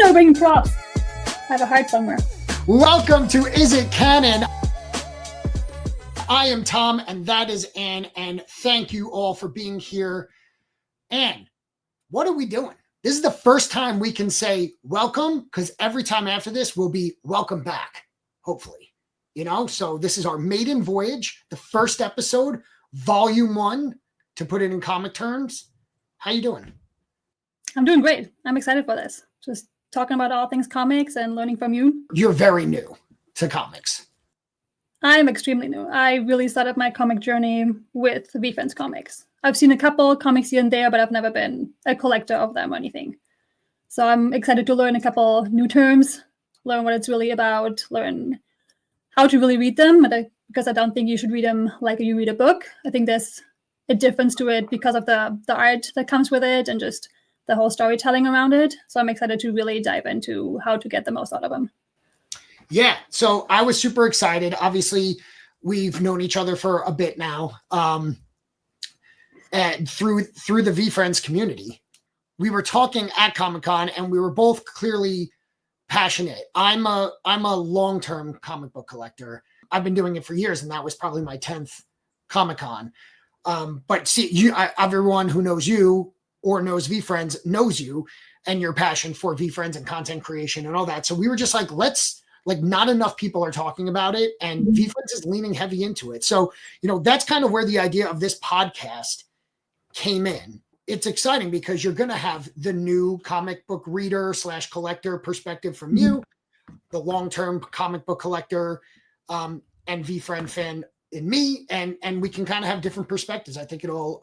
no bringing props. I have a heart somewhere. Welcome to Is It Canon? I am Tom, and that is Ann, and thank you all for being here. Ann, what are we doing? This is the first time we can say welcome, because every time after this will be welcome back, hopefully. So this is our maiden voyage, the first episode, volume 1, to put it in comic terms. How you doing? I'm doing great. I'm excited for this. Just talking about all things comics and learning from you. You're very new to comics. I'm extremely new. I really started my comic journey with VeeFriends Comics. I've seen a couple comics here and there, but I've never been a collector of them or anything. So I'm excited to learn a couple new terms, learn what it's really about, learn how to really read them, because I don't think you should read them like you read a book. I think there's a difference to it because of the art that comes with it and just the whole storytelling around it. So I'm excited to really dive into how to get the most out of them. Yeah, so I was super excited. Obviously, we've known each other for a bit now, and through the VeeFriends community. We were talking at Comic-Con, and we were both clearly passionate. I'm a long-term comic book collector. I've been doing it for years, and that was probably my 10th Comic-Con. But see, everyone who knows you or knows VeeFriends knows you and your passion for VeeFriends and content creation and all that. So we were just like, not enough people are talking about it, and VeeFriends is leaning heavy into it. So, that's kind of where the idea of this podcast came in. It's exciting because you're going to have the new comic book reader / collector perspective from you, the long-term comic book collector, and VeeFriend fan in me, and we can kind of have different perspectives. I think it'll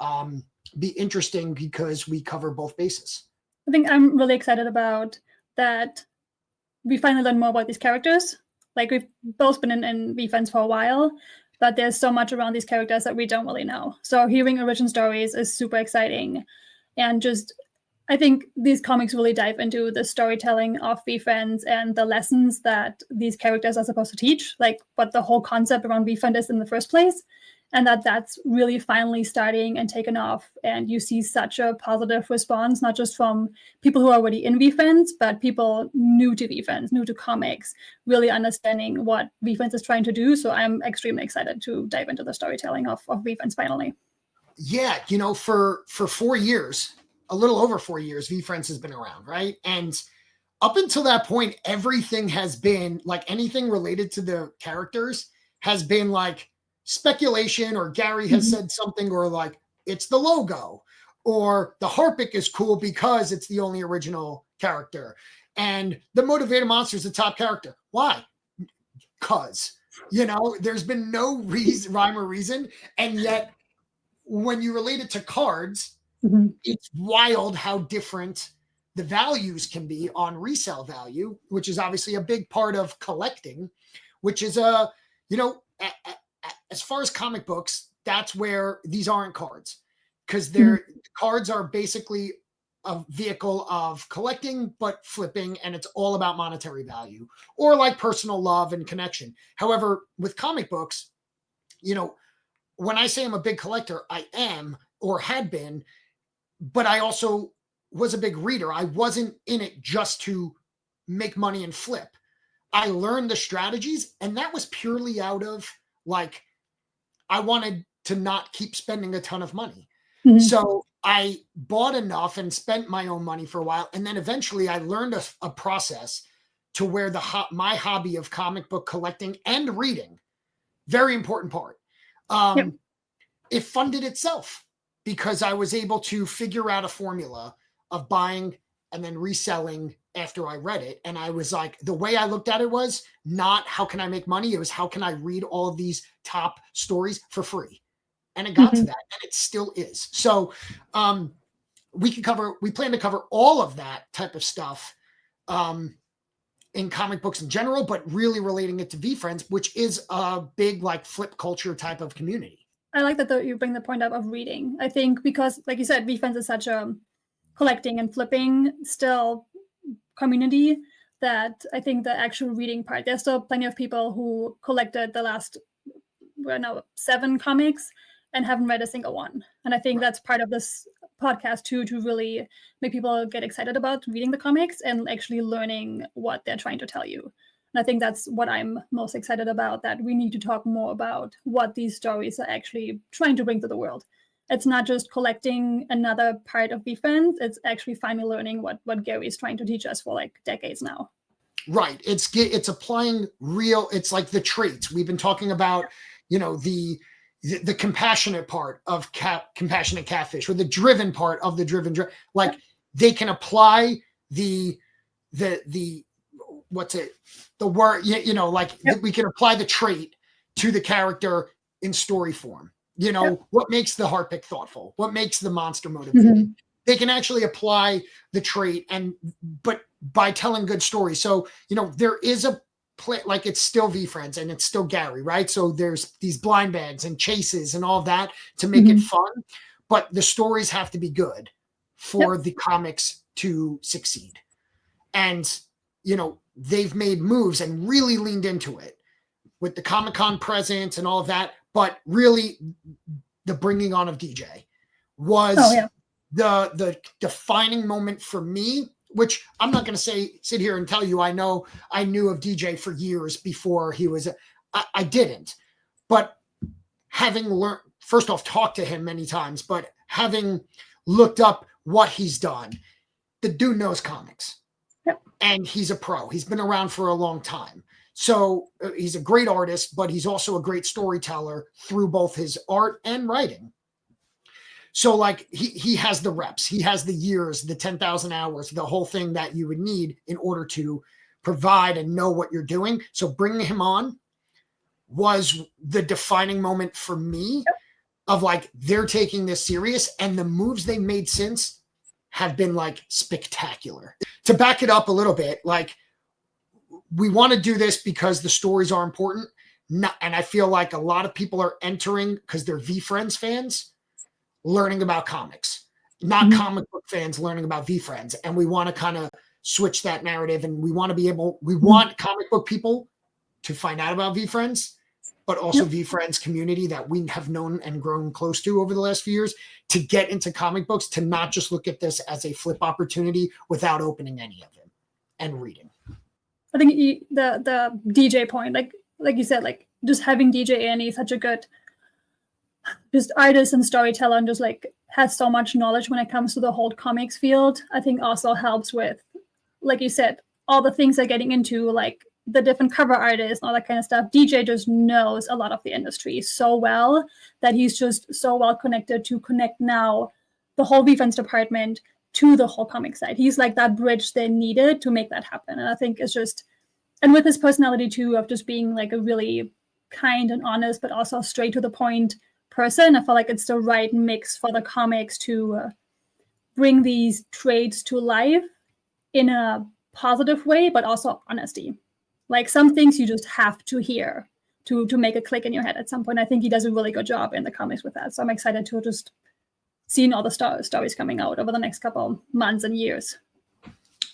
be interesting because we cover both bases. I think I'm really excited about that. We finally learn more about these characters. Like, we've both been in VeeFriends for a while, but there's so much around these characters that we don't really know. So hearing origin stories is super exciting. And just, I think these comics really dive into the storytelling of VeeFriends and the lessons that these characters are supposed to teach, like what the whole concept around VeeFriend is in the first place. And that's really finally starting and taken off. And you see such a positive response, not just from people who are already in VeeFriends, but people new to VeeFriends, new to comics, really understanding what VeeFriends is trying to do. So I'm extremely excited to dive into the storytelling of VeeFriends finally. Yeah, for 4 years, a little over 4 years, VeeFriends has been around, right? And up until that point, everything has been like anything related to the characters has been like speculation, or Gary has said something, or like it's the logo, or the Harpic is cool because it's the only original character, and the motivated monster is the top character. Why? Because there's been no rhyme or reason, and yet when you relate it to cards, it's wild how different the values can be on resale value, which is obviously a big part of collecting, which is as far as comic books, that's where these aren't cards, because cards are basically a vehicle of collecting, but flipping, and it's all about monetary value or like personal love and connection. However, with comic books, when I say I'm a big collector, I am or had been, but I also was a big reader. I wasn't in it just to make money and flip. I learned the strategies, and that was purely out of like, I wanted to not keep spending a ton of money. So I bought enough and spent my own money for a while. And then eventually I learned a process to where my hobby of comic book collecting and reading, very important part, it funded itself, because I was able to figure out a formula of buying and then reselling after I read it. And I was like, the way I looked at it was not how can I make money? It was how can I read all of these top stories for free? And it got to that, and it still is. So we plan to cover all of that type of stuff in comic books in general, but really relating it to VeeFriends, which is a big like flip culture type of community. I like that you bring the point up of reading. I think because, like you said, VeeFriends is such a collecting and flipping still community that I think the actual reading part, there's still plenty of people who collected the last 7 comics and haven't read a single one. And I think that's part of podcast too, to really make people get excited about reading the comics and actually learning what they're trying to tell you. And I think that's what I'm most excited about, that we need to talk more about what these stories are actually trying to bring to the world. It's not just collecting another part of VeeFriends, it's actually finally learning what Gary is trying to teach us for like decades now. Right. It's applying real, it's like the traits we've been talking about, you know, the compassionate part of compassionate catfish, or the driven part of the driven, like they can apply the what's it, the word, you know, like we can apply the trait to the character in story form. You know, what makes the heart pick thoughtful? What makes the monster motivated? They can actually apply the trait, but by telling good stories. So, you know, there is a play, like it's still VeeFriends and it's still Gary, right? So there's these blind bags and chases and all of that to make it fun, but the stories have to be good for the comics to succeed. And, you know, they've made moves and really leaned into it with the Comic-Con presence and all of that. But really, the bringing on of DJ was the defining moment for me, which I'm not going to sit here and tell you I knew of DJ for years before he was. I didn't. But having learned, first off, talked to him many times, but having looked up what he's done, the dude knows comics. And he's a pro. He's been around for a long time. So he's a great artist, but he's also a great storyteller through both his art and writing. So like he has the reps, he has the years, the 10,000 hours, the whole thing that you would need in order to provide and know what you're doing. So bringing him on was the defining moment for me of like, they're taking this serious, and the moves they made since have been like spectacular. To back it up a little bit, like, we want to do this because the stories are important. And I feel like a lot of people are entering because they're VeeFriends fans, learning about comics, not comic book fans learning about VeeFriends. And we want to kind of switch that narrative. And we want to we want comic book people to find out about VeeFriends, but also VeeFriends community that we have known and grown close to over the last few years, to get into comic books, to not just look at this as a flip opportunity without opening any of them and reading. I think the DJ point, like you said, like just having DJ Annie, such a good just artist and storyteller, and just like has so much knowledge when it comes to the whole comics field, I think also helps with, like you said, all the things they're getting into, like the different cover artists and all that kind of stuff. DJ just knows a lot of the industry so well that he's just so well connected to connect now the whole VeeFriends department to the whole comic side. He's like that bridge they needed to make that happen. And I think it's just, and with his personality too, of just being like a really kind and honest, but also straight to the point person, I feel like it's the right mix for the comics to bring these traits to life in a positive way, but also honesty. Like some things you just have to hear to make a click in your head at some point. I think he does a really good job in the comics with that. So I'm excited to just seeing all the stories coming out over the next couple months and years.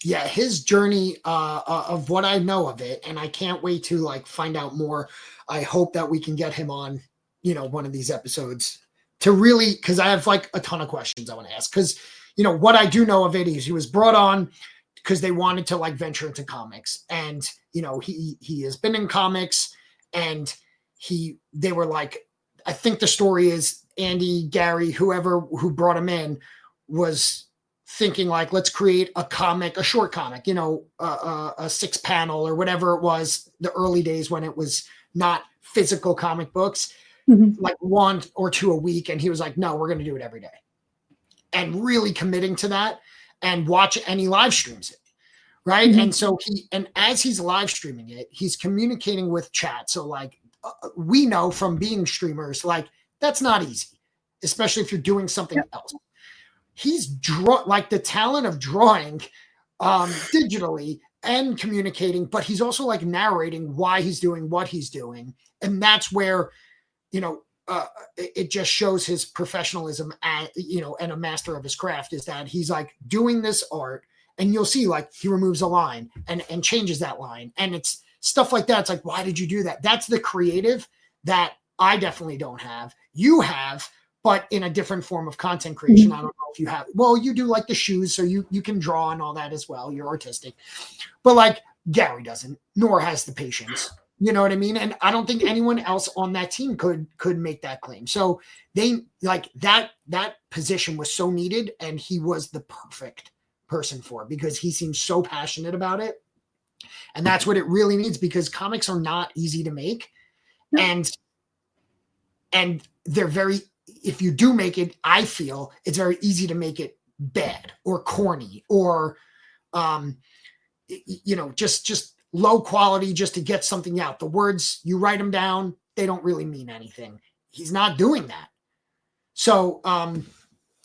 Yeah, his journey of what I know of it, and I can't wait to like find out more. I hope that we can get him on, you know, one of these episodes to really, because I have like a ton of questions I want to ask. Because, you know, what I do know of it is he was brought on because they wanted to like venture into comics, and you know he has been in comics, and they were like, I think the story is Andy, Gary, whoever who brought him in was thinking like, let's create a short comic, you know, a 6-panel or whatever it was, the early days when it was not physical comic books, like 1 or 2 a week. And he was like, no, we're going to do it every day. And really committing to that, and he live streams it. Right. And so as he's live streaming it, he's communicating with chat. So like we know from being streamers, like that's not easy, especially if you're doing something else. He's like the talent of drawing digitally and communicating, but he's also like narrating why he's doing what he's doing. And that's where, you know, it just shows his professionalism you know, and a master of his craft, is that he's like doing this art, and you'll see like he removes a line and changes that line. And it's stuff like that. It's like, why did you do that? That's the creative that I definitely don't have. You have, but in a different form of content creation. I don't know if you have, well, you do like the shoes, so you can draw and all that as well. You're artistic, but like Gary doesn't, nor has the patience. You know what I mean? And I don't think anyone else on that team could make that claim. So they like that position was so needed, and he was the perfect person for it because he seems so passionate about it. And that's what it really needs, because comics are not easy to make. And they're very, if you do make it, I feel it's very easy to make it bad or corny or just low quality just to get something out. The words, you write them down, they don't really mean anything. He's not doing that. So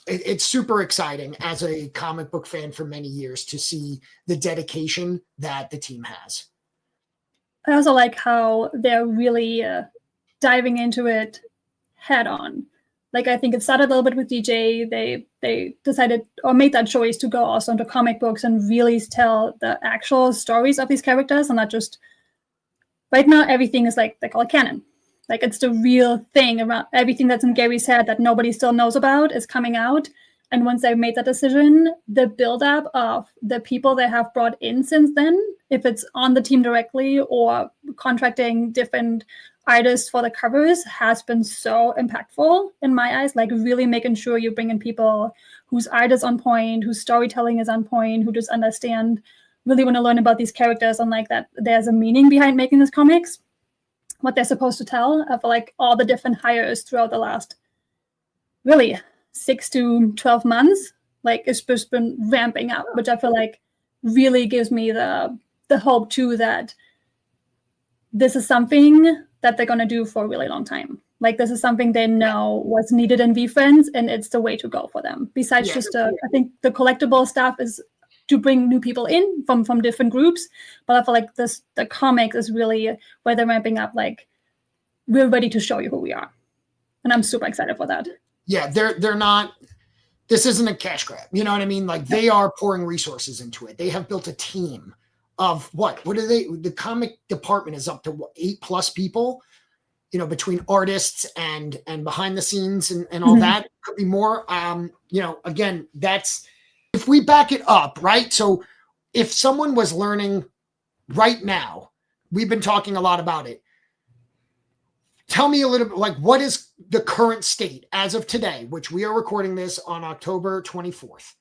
it's super exciting as a comic book fan for many years to see the dedication that the team has. I also like how they're really diving into it head on. Like, I think it started a little bit with DJ. They decided or made that choice to go also into comic books and really tell the actual stories of these characters, and not just, right now everything is like, they call it canon. Like, it's the real thing around everything that's in Gary's head that nobody still knows about is coming out. And once they made that decision, the buildup of the people they have brought in since then, if it's on the team directly or contracting different artists for the covers, has been so impactful in my eyes. Like, really making sure you bring in people whose art is on point, whose storytelling is on point, who just understand, really want to learn about these characters, and like that there's a meaning behind making these comics, what they're supposed to tell. I feel like all the different hires throughout the last really 6 to 12 months, like, it's just been ramping up, which I feel like really gives me the hope too that this is something that they're going to do for a really long time. Like, this is something they know was needed in VeeFriends, and it's the way to go for them. Besides just, I think the collectible stuff is to bring new people in from different groups. But I feel like the comics is really where they're ramping up. Like, we're ready to show you who we are. And I'm super excited for that. Yeah, they're not, this isn't a cash grab. You know what I mean? Like, they are pouring resources into it. They have built a team of what are they? The comic department is up to 8+ people, between artists and behind the scenes and all that. Could be more. Again, that's, if we back it up, right? So if someone was learning right now, we've been talking a lot about it. Tell me a little bit, like, what is the current state as of today, which we are recording this on October 24th?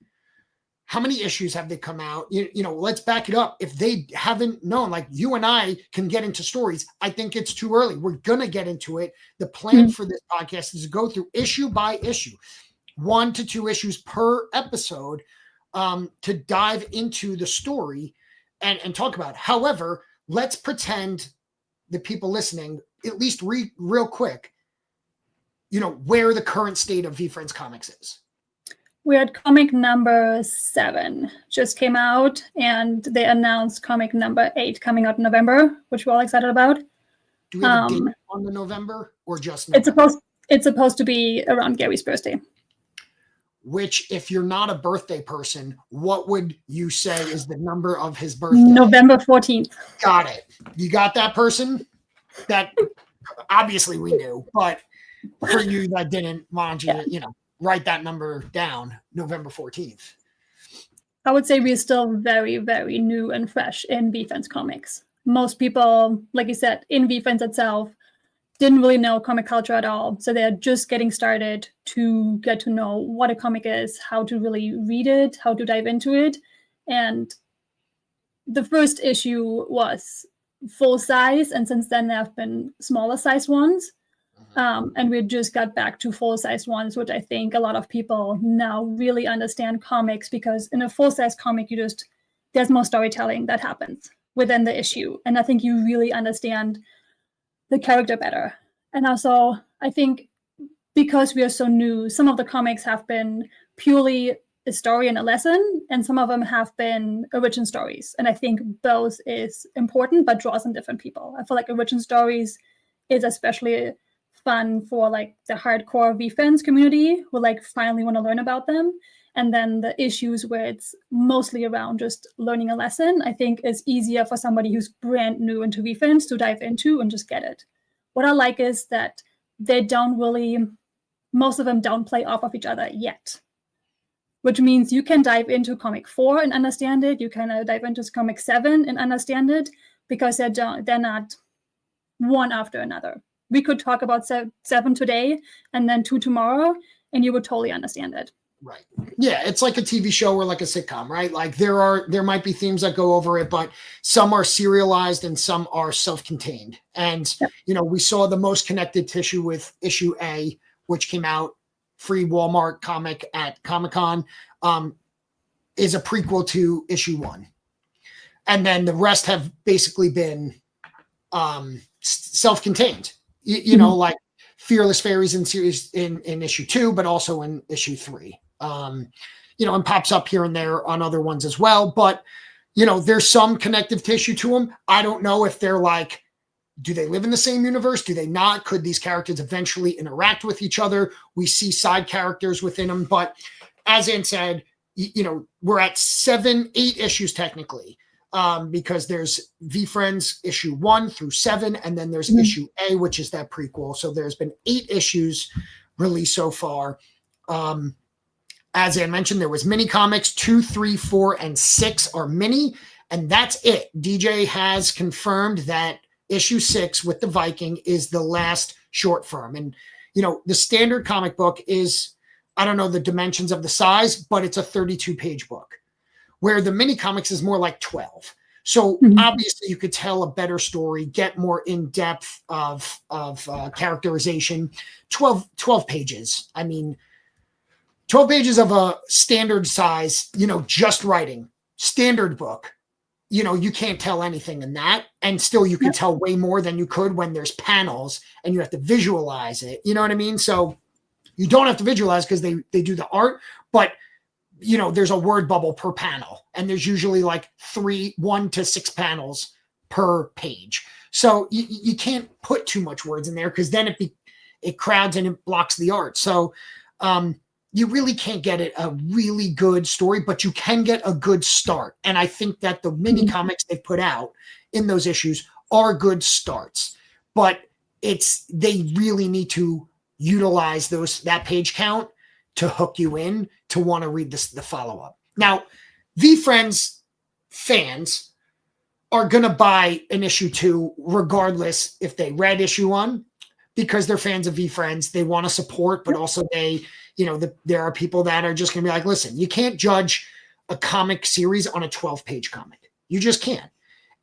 How many issues have they come out? Let's back it up. If they haven't known, like, you and I can get into stories. I think it's too early. We're going to get into it. The plan for this podcast is to go through issue by issue, 1 to 2 issues per episode, to dive into the story and talk about it. However, let's pretend the people listening, at least real quick, where the current state of VeeFriends Comics is. We're at comic number 7, just came out, and they announced comic number 8 coming out in November, which we're all excited about. Do we have a date on the November, or just November? It's supposed to be around Gary's birthday. Which, if you're not a birthday person, what would you say is the number of his birthday? November 14th. Got it. You got that person? That obviously we knew, but for you that didn't, want you to, write that number down, November 14th. I would say we're still very, very new and fresh in VeeFriends Comics. Most people, like you said, in VeeFriends itself, didn't really know comic culture at all. So they're just getting started to get to know what a comic is, how to really read it, how to dive into it. And the first issue was full size, and since then there have been smaller size ones. And we just got back to full-size ones, which I think a lot of people now really understand comics, because in a full-size comic, there's more storytelling that happens within the issue. And I think you really understand the character better. And also, I think because we are so new, some of the comics have been purely a story and a lesson, and some of them have been origin stories. And I think both is important, but draws in different people. I feel like origin stories is especially fun for like the hardcore VeeFriends community who like finally want to learn about them. And then the issues where it's mostly around just learning a lesson, I think is easier for somebody who's brand new into VeeFriends to dive into and just get it. What I like is that they don't really most of them don't play off of each other yet. Which means you can dive into comic 4 and understand it. You can dive into comic 7 and understand it, because they're not one after another. We could talk about 7 today and then 2 tomorrow, and you would totally understand it. Right. Yeah, it's like a TV show or like a sitcom, right? Like there might be themes that go over it, but some are serialized and some are self-contained. And we saw the most connected tissue with issue A, which came out free Walmart comic at Comic-Con, is a prequel to issue 1. And then the rest have basically been self-contained. Like Fearless Fairies in series in issue 2, but also in issue 3. And pops up here and there on other ones as well. But, there's some connective tissue to them. I don't know if they're like, do they live in the same universe? Do they not? Could these characters eventually interact with each other? We see side characters within them. But as Ann said, we're at 8 issues technically, because there's VeeFriends issue 1 through 7, and then there's issue A, which is that prequel. So there's been 8 issues released so far. As Ann mentioned, there was mini comics 2, 3, 4, and 6 are mini, and that's it. DJ has confirmed that issue 6 with the Viking is the last short form. And, the standard comic book is, I don't know the dimensions of the size, but it's a 32-page book, where the mini comics is more like 12. So obviously you could tell a better story, get more in depth of characterization. 12 pages. I mean, 12 pages of a standard size, just writing standard book. You can't tell anything in that. And still you can tell way more than you could when there's panels and you have to visualize it. You know what I mean? So you don't have to visualize because they do the art, but there's a word bubble per panel, and there's usually like 1 to 6 panels per page. So you can't put too much words in there, because then it crowds and it blocks the art. So you really can't get a really good story, but you can get a good start. And I think that the mini comics they put out in those issues are good starts, but they really need to utilize that page count to hook you in to want to read the follow-up. Now, VeeFriends fans are going to buy an issue 2 regardless if they read issue 1, because they're fans of VeeFriends. They want to support, but also there are people that are just going to be like, listen, you can't judge a comic series on a 12-page comic. You just can't.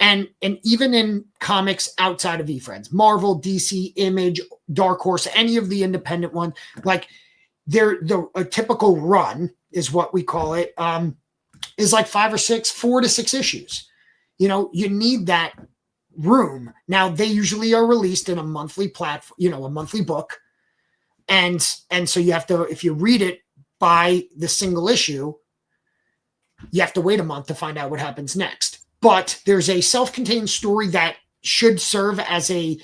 And even in comics outside of VeeFriends, Marvel, DC, Image, Dark Horse, any of the independent ones, like a typical run is what we call it, is like 4 to 6 issues. You need that room. Now they usually are released in a monthly platform, a monthly book. And so you have to, if you read it by the single issue, you have to wait a month to find out what happens next. But there's a self-contained story that should serve as a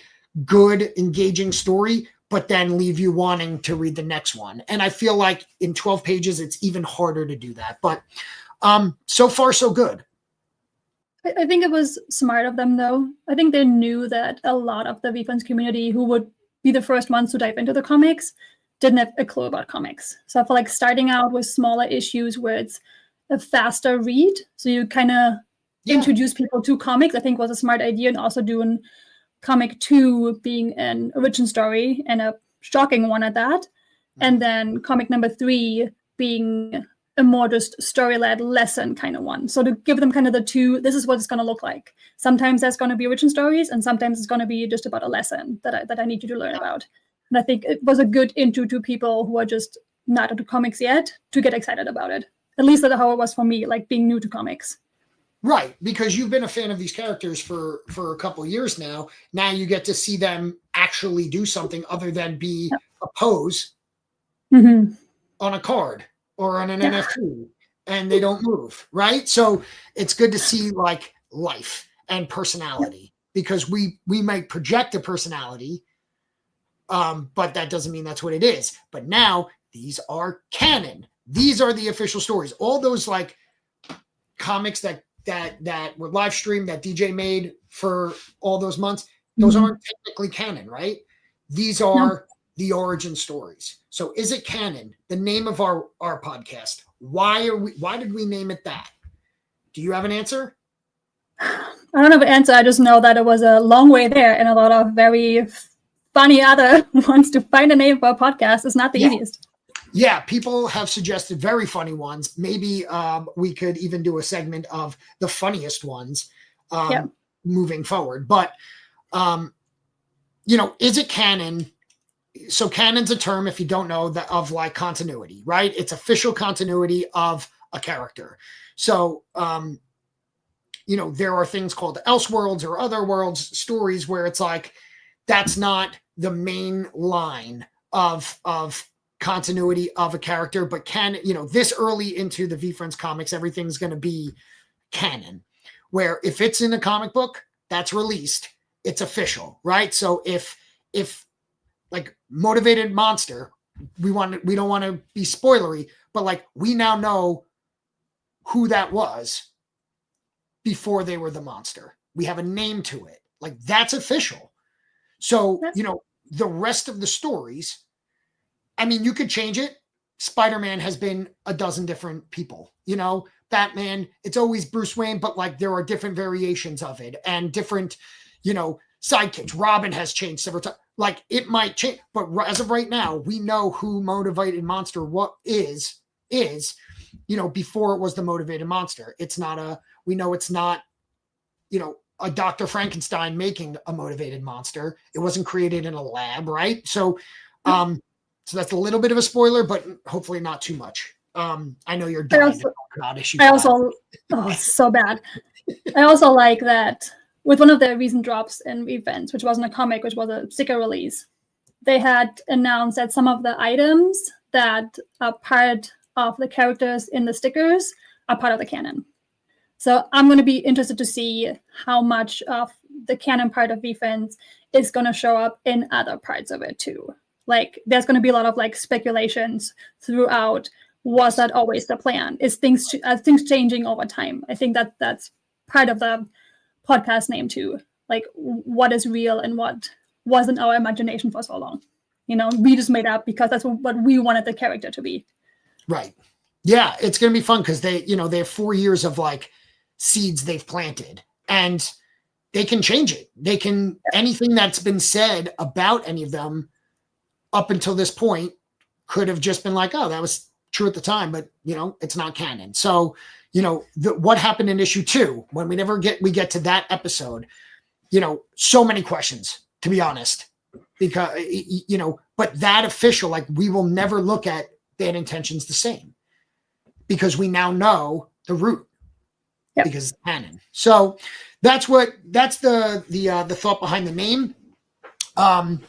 good, engaging story, but then leave you wanting to read the next one. And I feel like in 12 pages, it's even harder to do that. But so far, so good. I think it was smart of them, though. I think they knew that a lot of the VeeFriends community, who would be the first ones to dive into the comics, didn't have a clue about comics. So I feel like starting out with smaller issues where it's a faster read, so you kind of introduce people to comics, I think was a smart idea. And also doing comic 2 being an origin story, and a shocking one at that. And then comic number 3 being a more just story-led lesson kind of one. So to give them kind of the two, this is what it's going to look like. Sometimes there's going to be origin stories, and sometimes it's going to be just about a lesson that I need you to learn about. And I think it was a good intro to people who are just not into comics yet to get excited about it. At least that's how it was for me, like being new to comics. Right, because you've been a fan of these characters for a couple of years now. Now you get to see them actually do something other than be a pose on a card or on an NFT, and they don't move, right? So it's good to see like life and personality, because we might project a personality, but that doesn't mean that's what it is. But now these are canon. These are the official stories. All those like comics that were live streamed that DJ made for all those months, those aren't technically canon, right? These are the origin stories. So Is It Canon, the name of our podcast? Why did we name it that? Do you have an answer? I don't have an answer. I just know that it was a long way there, and a lot of very funny other ones to find a name for a podcast is not the easiest. Yeah, people have suggested very funny ones. Maybe we could even do a segment of the funniest ones moving forward. But, Is it canon? So canon's a term, if you don't know, that of like continuity, right? It's official continuity of a character. So, there are things called Elseworlds or other worlds stories where it's like, that's not the main line of continuity of a character, but this early into the VeeFriends comics, everything's going to be canon, where if it's in a comic book that's released, it's official, right? So if like Motivated Monster, we don't want to be spoilery, but like we now know who that was before they were the monster. We have a name to it. Like that's official. So, the rest of the stories, I mean, you could change it. Spider-Man has been a dozen different people, Batman, it's always Bruce Wayne, but like there are different variations of it and different, sidekicks. Robin has changed several times. Like it might change, but as of right now, we know who Motivated Monster is, before it was the Motivated Monster. We know it's not, a Dr. Frankenstein making a motivated monster. It wasn't created in a lab, right? So, so that's a little bit of a spoiler, but hopefully not too much. I know you're dying to talk about issue 5. It's so bad. I also like that with one of the recent drops in VeeFriends, which wasn't a comic, which was a sticker release, they had announced that some of the items that are part of the characters in the stickers are part of the canon. So I'm going to be interested to see how much of the canon part of VeeFriends is going to show up in other parts of it too. Like there's going to be a lot of like speculations throughout. Was that always the plan? Is things changing over time? I think that's part of the podcast name too. Like what is real and what wasn't our imagination for so long. We just made up because that's what we wanted the character to be. Right. Yeah, it's going to be fun because they have 4 years of like seeds they've planted and they can change it. They can, anything that's been said about any of them up until this point could have just been like, oh, that was true at the time, but it's not canon. So, what happened in issue 2 when we get to that episode, so many questions, to be honest, because, but that official, like we will never look at Bad Intentions the same because we now know the root. Yep. Because it's canon. So that's the thought behind the name.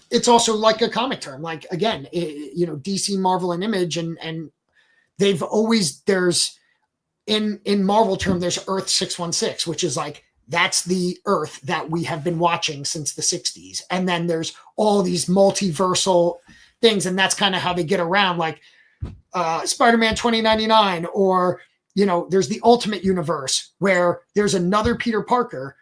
It's also like a comic term. Like again, DC, Marvel, and Image, and they've always there's in Marvel term there's Earth 616, which is like that's the Earth that we have been watching since the 60s, and then there's all these multiversal things, and that's kind of how they get around like Spider-Man 2099 or. There's the Ultimate Universe where there's another Peter Parker,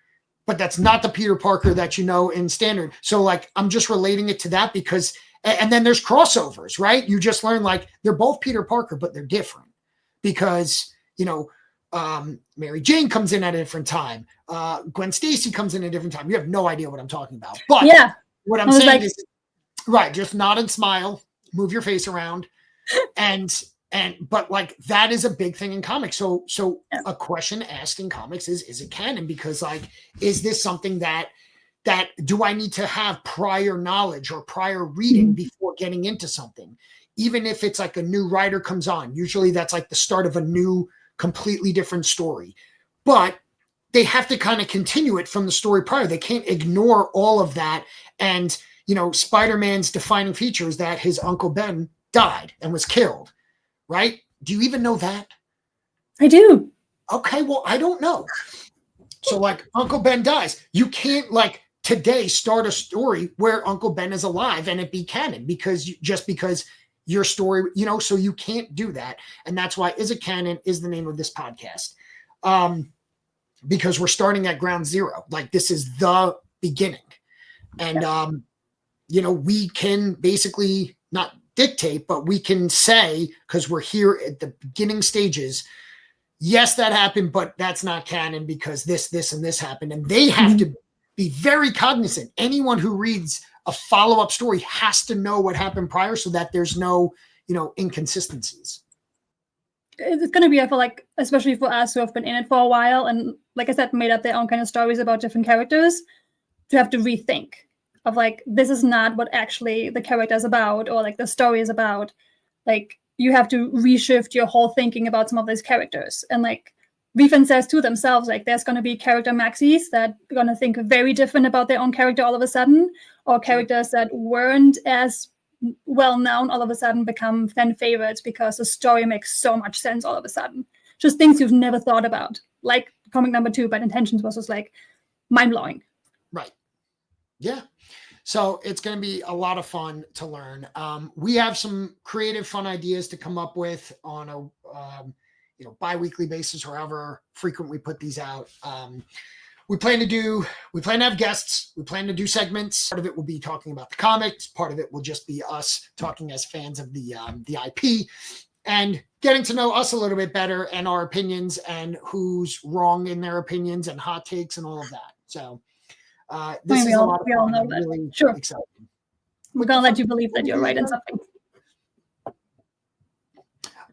but that's not the Peter Parker that in Standard. So like, I'm just relating it to that because, and then there's crossovers, right? You just learn like they're both Peter Parker, but they're different because, Mary Jane comes in at a different time. Gwen Stacy comes in at a different time. You have no idea what I'm talking about. But what I'm saying is, right, just nod and smile, move your face around but like that is a big thing in comics. So a question asked in comics is it canon? Because like, is this something that do I need to have prior knowledge or prior reading before getting into something? Even if it's like a new writer comes on, usually that's like the start of a new, completely different story. But they have to kind of continue it from the story prior. They can't ignore all of that. And, Spider-Man's defining feature is that his Uncle Ben died and was killed. Right? Do you even know that? I do. Okay, well, I don't know. So like Uncle Ben dies. You can't like today start a story where Uncle Ben is alive and it be canon because your story, so you can't do that. And that's why Is It Canon is the name of this podcast. Because we're starting at ground zero. Like this is the beginning. And we can basically not dictate, but we can say, because we're here at the beginning stages, yes, that happened, but that's not canon because this, and this happened. And they have to be very cognizant. Anyone who reads a follow-up story has to know what happened prior so that there's no, inconsistencies. It's going to be, I feel like, especially for us who have been in it for a while and, like I said, made up their own kind of stories about different characters, to have to rethink of like, this is not what actually the character is about, or like the story is about. Like, you have to reshift your whole thinking about some of these characters. And like VeeFriend says to themselves, like, there's going to be character maxis that are going to think very different about their own character all of a sudden, or characters that weren't as well known all of a sudden become fan favorites because the story makes so much sense all of a sudden. Just things you've never thought about, like comic number 2 Bad Intentions was just like mind-blowing. Right. Yeah. So it's going to be a lot of fun to learn. We have some creative, fun ideas to come up with on a bi-weekly basis, or however frequent we put these out. We plan to have guests. We plan to do segments. Part of it will be talking about the comics. Part of it will just be us talking as fans of the IP and getting to know us a little bit better and our opinions and who's wrong in their opinions and hot takes and all of that. So this is a lot of fun. I'm really excited. We're going to let you believe that you're right in something.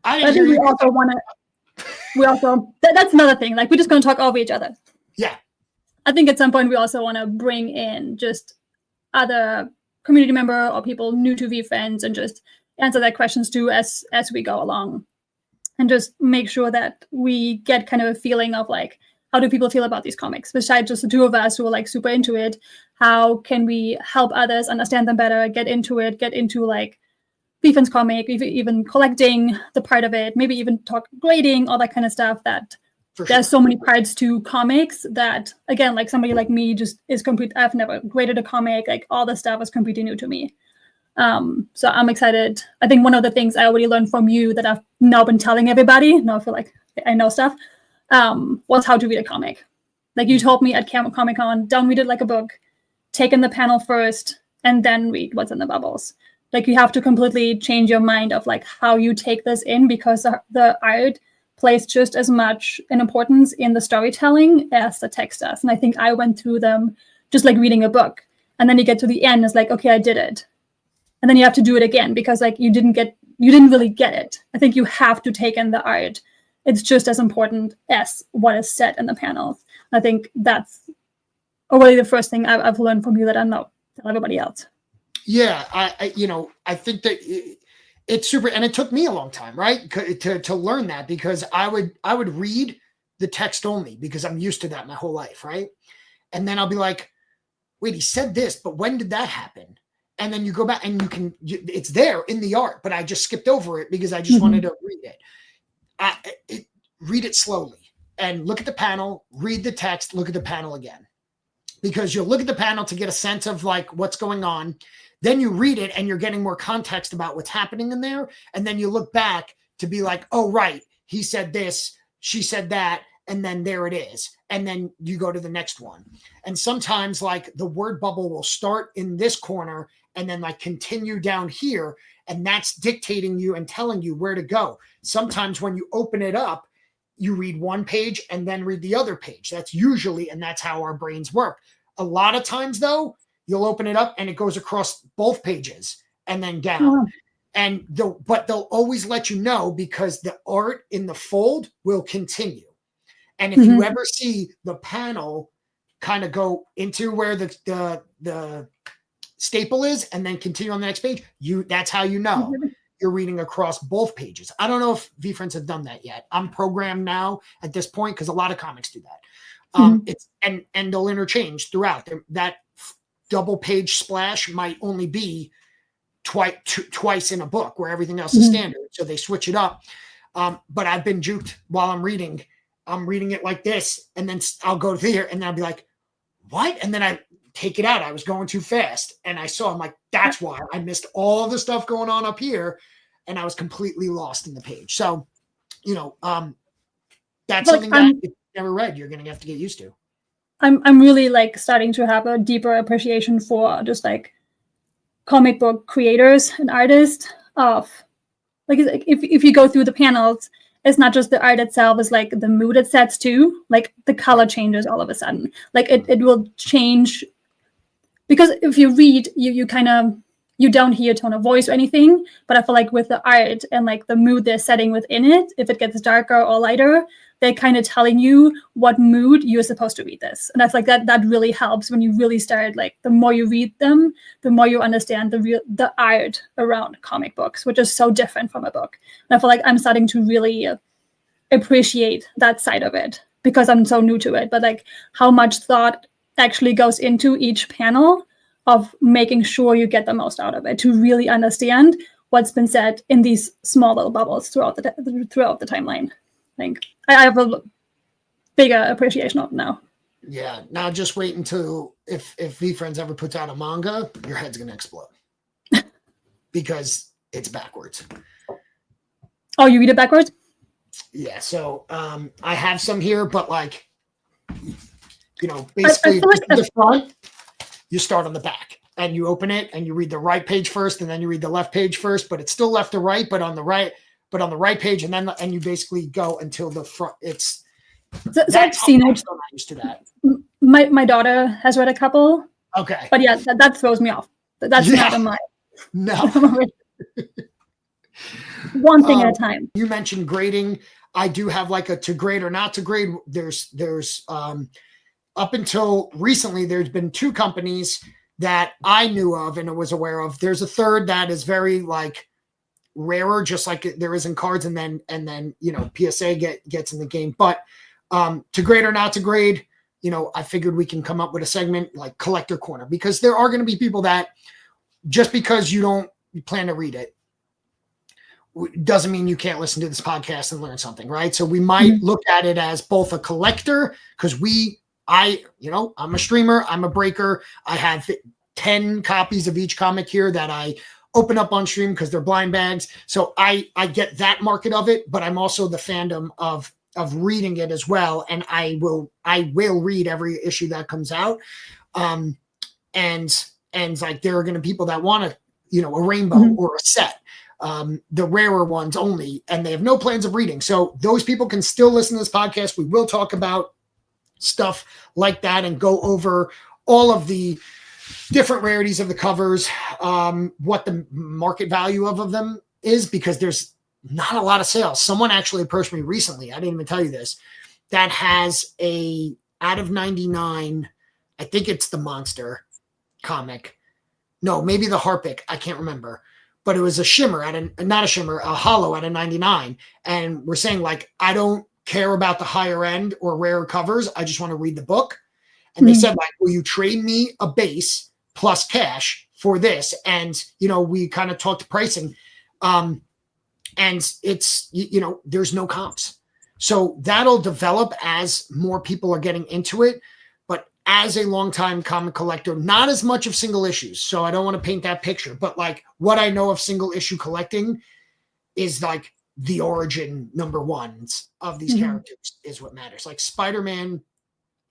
I think we also want to, that's another thing. Like, we're just going to talk over each other. Yeah. I think at some point we also want to bring in just other community member or people new to VeeFriends and just answer their questions too as we go along, and just make sure that we get kind of a feeling of like, how do people feel about these comics besides just the two of us who are like super into it? How can we help others understand them better, get into like VeeFriends comic, even collecting the part of it, maybe even talk grading, all that kind of stuff. That there's so many parts to comics that, again, like somebody like me just is complete. I've never graded a comic. Like, all this stuff is completely new to me. So I'm excited. I think one of the things I already learned from you that I've now been telling everybody, now I feel like I know stuff, was how to read a comic. Like, you told me at Comic-Con, don't read it like a book, take in the panel first, and then read what's in the bubbles. Like, you have to completely change your mind of like how you take this in, because the art plays just as much an importance in the storytelling as the text does. And I think I went through them just like reading a book. And then you get to the end, it's like, okay, I did it. And then you have to do it again because like you didn't really get it. I think you have to take in the art. It's just as important as what is said in the panels. I think that's already the first thing I've learned from you that I know tell everybody else. Yeah, I think that it's super, and it took me a long time, right, to learn that, because I would read the text only because I'm used to that my whole life, right? And then I'll be like, wait, he said this, but when did that happen? And then you go back and it's there in the art, but I just skipped over it because I just wanted to read it. Read it slowly and look at the panel, read the text, look at the panel again, because you'll look at the panel to get a sense of like what's going on. Then you read it and you're getting more context about what's happening in there. And then you look back to be like, oh, right, he said this, she said that, and then there it is. And then you go to the next one. And sometimes like the word bubble will start in this corner and then like continue down here. And that's dictating you and telling you where to go. Sometimes when you open it up, you read one page and then read the other page. That's usually, and that's how our brains work. A lot of times though, you'll open it up and it goes across both pages and then down. And but they'll always let you know because the art in the fold will continue. And if you ever see the panel kind of go into where the staple is and then continue on the next page, that's how you know you're reading across both pages. I don't know if VeeFriends have done that yet. I'm programmed now at this point because a lot of comics do that. It's and they'll interchange throughout. That double page splash might only be twice in a book where everything else is standard. So they switch it up. But I've been juked while I'm reading. I'm reading it like this, and then I'll go there, and then I'll be like, what? And then I take it out. I was going too fast. And I'm like, that's why I missed all the stuff going on up here. And I was completely lost in the page. So, that's something that if you've never read, you're going to have to get used to. I'm really like starting to have a deeper appreciation for just like comic book creators and artists of, like, if you go through the panels, it's not just the art itself, it's like the mood it sets too. Like the color changes all of a sudden. Like it will change, because if you read, you kind of, you don't hear tone of voice or anything, but I feel like with the art and like the mood they're setting within it, if it gets darker or lighter, they're kind of telling you what mood you're supposed to read this. And I feel like that really helps when you really start, like, the more you read them, the more you understand the art around comic books, which is so different from a book. And I feel like I'm starting to really appreciate that side of it because I'm so new to it, but like how much thought actually goes into each panel of making sure you get the most out of it to really understand what's been said in these small little bubbles throughout the timeline. I think I have a bigger appreciation of it now. Yeah, now just wait until if VeeFriends ever puts out a manga, your head's gonna explode because it's backwards. Oh, you read it backwards? Yeah, so I have some here, but like, you know, basically like the front, you start on the back and you open it and you read the right page first and then you read the left page first, but it's still left to right, but on the right page, and you basically go until the front. It's so I've seen it. I'm still not used to that. My daughter has read a couple. Okay. But yeah, that throws me off. That's not in my no. One thing at a time. You mentioned grading. I do have like a to grade or not to grade. There's up until recently, there's been 2 companies that I knew of and was aware of. There's a third that is very like rarer, just like there is in cards, and then you know, PSA gets in the game. But to grade or not to grade, you know, I figured we can come up with a segment like Collector Corner, because there are going to be people that just because you don't plan to read it doesn't mean you can't listen to this podcast and learn something, right? So we might look at it as both a collector, because I'm a streamer, I'm a breaker. I have 10 copies of each comic here that I open up on stream because they're blind bags. So I get that market of it, but I'm also the fandom of reading it as well. And I will read every issue that comes out. And like, there are going to be people that want to, you know, a rainbow or a set, the rarer ones only, and they have no plans of reading. So those people can still listen to this podcast. We will talk about stuff like that and go over all of the different rarities of the covers, what the market value of them is, because there's not a lot of sales. Someone actually approached me recently, I didn't even tell you this, that has a out of 99, I think it's the Monster comic. No, maybe the Harpic, I can't remember. But it was a shimmer a hollow at a 99. And we're saying, like, I don't care about the higher end or rare covers. I just want to read the book. And they said, like, will you trade me a base plus cash for this? And, you know, we kind of talked pricing. And it's, you know, there's no comps. So that'll develop as more people are getting into it. But as a longtime comic collector, not as much of single issues. So I don't want to paint that picture. But like, what I know of single issue collecting is like the origin number ones of these characters is what matters. Like Spider-Man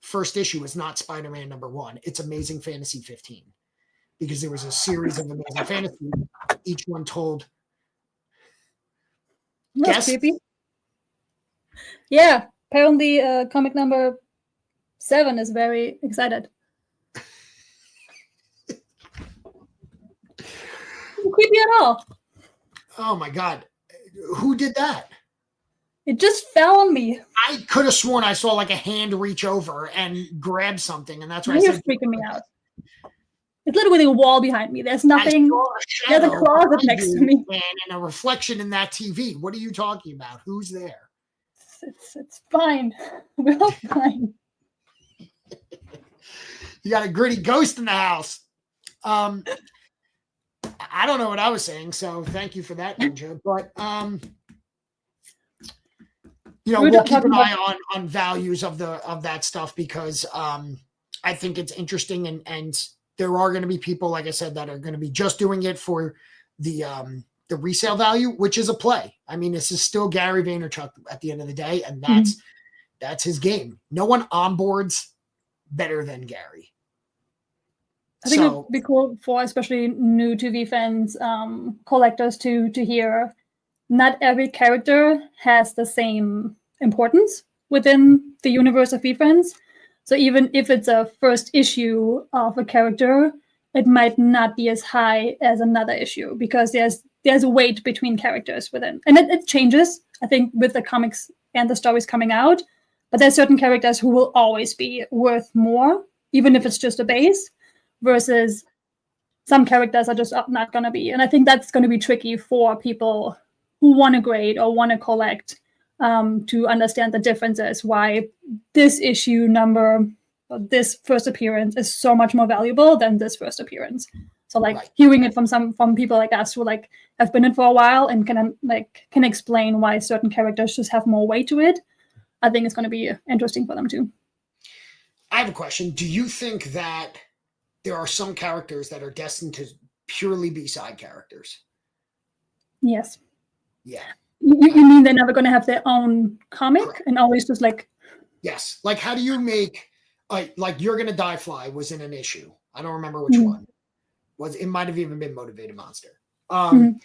first issue is not Spider-Man number 1. It's Amazing Fantasy 15, because there was a series of Amazing Fantasy. Each one told. That's creepy. Yeah, apparently comic number 7 is very excited. Creepy at all. Oh my God. Who did that? It just fell on me. I could have sworn I saw like a hand reach over and grab something, and that's why You're freaking me out. It's literally a wall behind me. There's nothing. There's a closet next to me. And a reflection in that TV. What are you talking about? Who's there? It's fine. We're all fine. You got a gritty ghost in the house. I don't know what I was saying, so thank you for that, Ninja. But you know, we'll keep an eye on values of that stuff, because I think it's interesting, and there are going to be people, like I said, that are going to be just doing it for the resale value, which is a play. I mean, this is still Gary Vaynerchuk at the end of the day, and that's his game. No one onboards better than Gary. I think it would be cool for especially new to VeeFriends collectors to hear not every character has the same importance within the universe of VeeFriends. So even if it's a first issue of a character, it might not be as high as another issue because there's weight between characters within. And it changes, I think, with the comics and the stories coming out. But there's certain characters who will always be worth more, even if it's just a base, versus some characters are just not going to be. And I think that's going to be tricky for people who want to grade or want to collect to understand the differences, why this issue number, this first appearance is so much more valuable than this first appearance. So hearing it from people like us who have been in for a while and can explain why certain characters just have more weight to it, I think it's going to be interesting for them too. I have a question. Do you think that there are some characters that are destined to purely be side characters? Yes. Yeah. You mean they're never going to have their own comic? Correct. And always just Yes. How do you make You're Gonna Die Fly was in an issue. I don't remember which one. It might have even been Motivated Monster. Can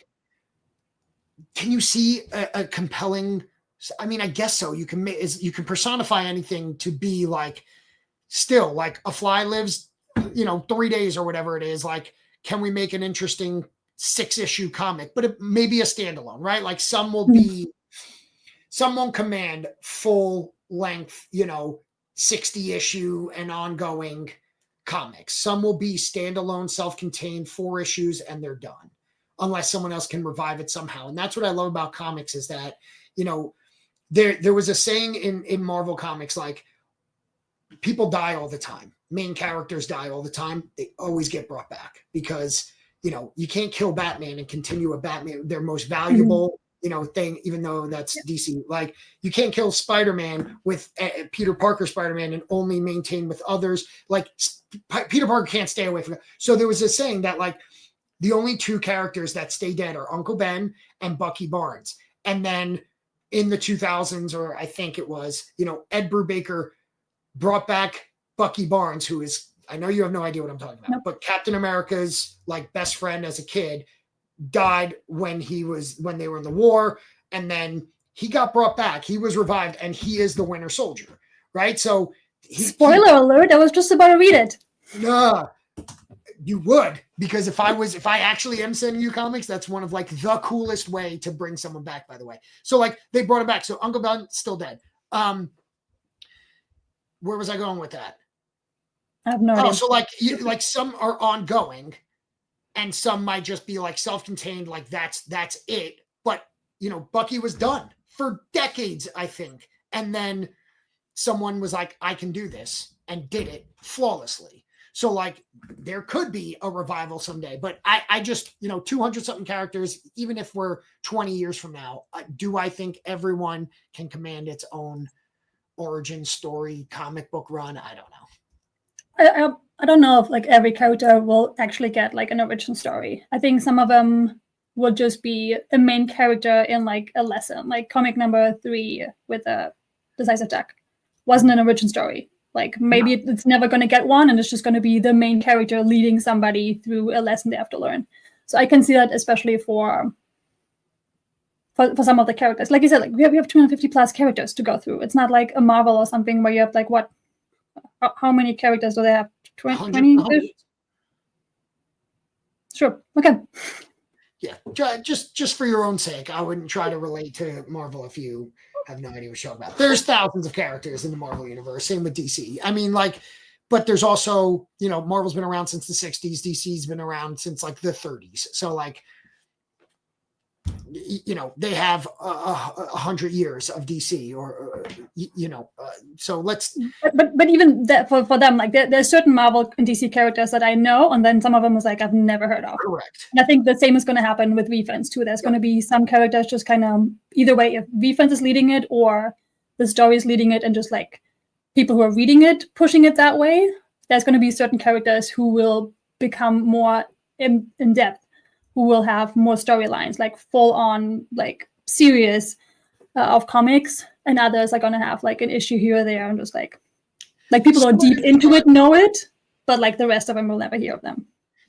you see a compelling? I mean, I guess so. You can personify anything to be still a fly lives, 3 days or whatever it is. Can we make an interesting 6-issue comic, but it may be a standalone, right? Some won't command full length, 60 issue and ongoing comics. Some will be standalone, self-contained 4 issues and they're done, unless someone else can revive it somehow. And that's what I love about comics is that, there was a saying in Marvel Comics, people die all the time. Main characters die all the time. They always get brought back because, you can't kill Batman and continue a Batman, their most valuable, thing, even though that's DC. You can't kill Spider-Man with Peter Parker Spider-Man and only maintain with others. Peter Parker can't stay away from it. So there was a saying that the only 2 characters that stay dead are Uncle Ben and Bucky Barnes. And then in the 2000s, or I think it was, Ed Brubaker brought back Bucky Barnes, who is, I know you have no idea what I'm talking about, but Captain America's best friend as a kid died when they were in the war. And then he got brought back. He was revived and he is the Winter Soldier, right? So spoiler alert, I was just about to read it. No, you would, because if I actually am sending you comics, that's one of the coolest way to bring someone back, by the way. So they brought him back. So Uncle Ben still dead. Where was I going with that? I have no idea. So some are ongoing and some might just be self-contained, that's it. But Bucky was done for decades, I think. And then someone was I can do this and did it flawlessly. So there could be a revival someday, but I just, 200 something characters, even if we're 20 years from now, do I think everyone can command its own origin story, comic book run? I don't know. I don't know if every character will actually get an origin story. I think some of them will just be a main character in a lesson, comic number 3 with a decisive attack wasn't an origin story. Maybe it's never going to get one, and it's just going to be the main character leading somebody through a lesson they have to learn. So I can see that especially for some of the characters. Like you said, we have 250 plus characters to go through. It's not like a Marvel or something where you have what? How many characters do they have? 20? Sure. Okay. Yeah, just for your own sake, I wouldn't try to relate to Marvel if you have no idea what you're talking about. There's thousands of characters in the Marvel universe. Same with DC. I mean, but there's also, Marvel's been around since the 60s. DC's been around since the 30s. So they have 100 years of DC so let's. But even that for them, there's certain Marvel and DC characters that I know, and then some of them was I've never heard of. Correct. And I think the same is going to happen with VeeFriends too. There's going to be some characters just kind of either way, if VeeFriends is leading it or the story is leading it, and just people who are reading it pushing it that way. There's going to be certain characters who will become more in depth, who will have more storylines, full on series of comics, and others are going to have an issue here or there, and just people who are deep into it know it, but like the rest of them will never hear of them.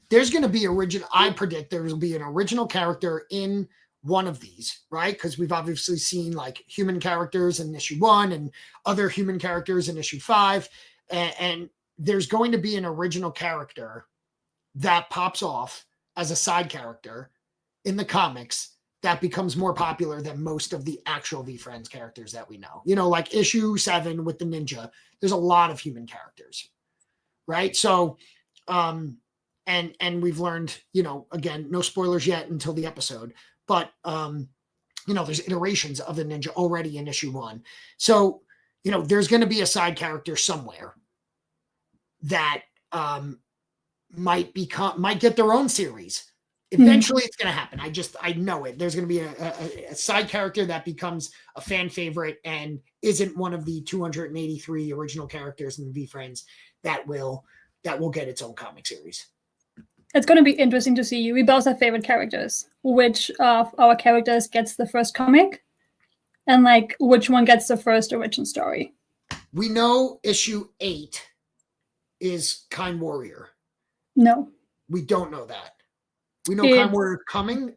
There's going to be I predict there will be an original character in one of these, right? Because we've obviously seen like human characters in issue 1 and other human characters in issue 5. And there's going to be an original character that pops off as a side character in the comics that becomes more popular than most of the actual VeeFriends characters that we know. You know, like issue 7 with the ninja, there's a lot of human characters, right? So, and we've learned, you know, again, no spoilers yet until the episode, but, you know, there's iterations of the ninja already in issue 1. So, you know, there's going to be a side character somewhere that might get their own series. Eventually it's going to happen. I know it. There's going to be a side character that becomes a fan favorite and isn't one of the 283 original characters in the VeeFriends that will get its own comic series. It's going to be interesting to see. We both have favorite characters. Which of our characters gets the first comic? And like, which one gets the first origin story? We know issue 8 is Kind Warrior. No. We don't know that. We know Kind Warrior coming.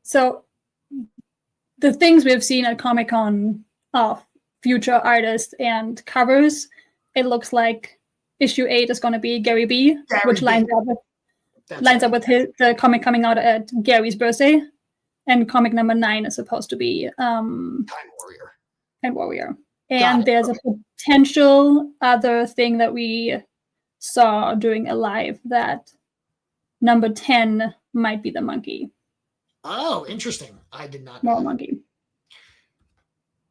So the things we've seen at Comic-Con of future artists and covers, it looks like issue 8 is going to be Gary B, which lines up with the comic coming out at Gary's birthday, and comic number 9 is supposed to be Kind Warrior. And there's a potential other thing that we saw during a live that number 10 might be the monkey. Oh, interesting. I did not know. Monkey.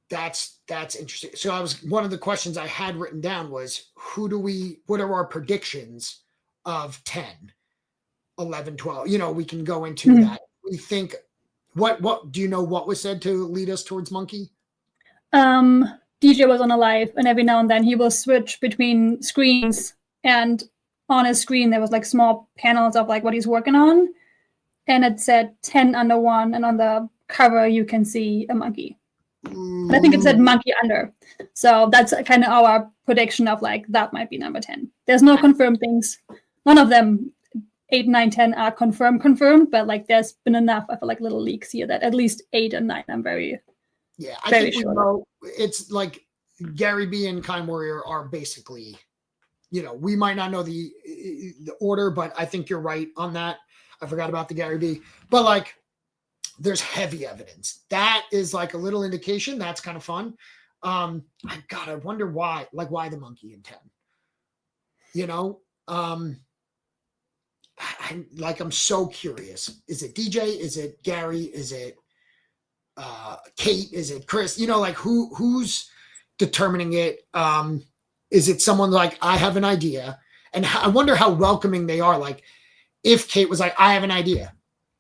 That's interesting. So one of the questions I had written down was what are our predictions of 10, 11, 12? You know, we can go into that. We think what do you know what was said to lead us towards monkey? DJ was on a live, and every now and then he will switch between screens, and on his screen there was like small panels of like what he's working on, and it said 10 under 1, and on the cover you can see a monkey. And I think it said monkey under. So that's kind of our prediction of like that might be number 10. There's no confirmed things. None of them 8, 9, 10 are confirmed, but like there's been enough of like little leaks here that at least 8 and 9 I'm very think sure. We know it's like Gary B and Kind Warrior are basically, you know, we might not know the order, but I think you're right on that. I forgot about the Gary B, but like there's heavy evidence. That is like a little indication. That's kind of fun. I wonder why the monkey in 10, you know? I'm so curious. Is it DJ? Is it Gary? Is it Kate? Is it Chris? You know, like who's determining it? Is it someone like, I have an idea? And I wonder how welcoming they are. Like if Kate was like, I have an idea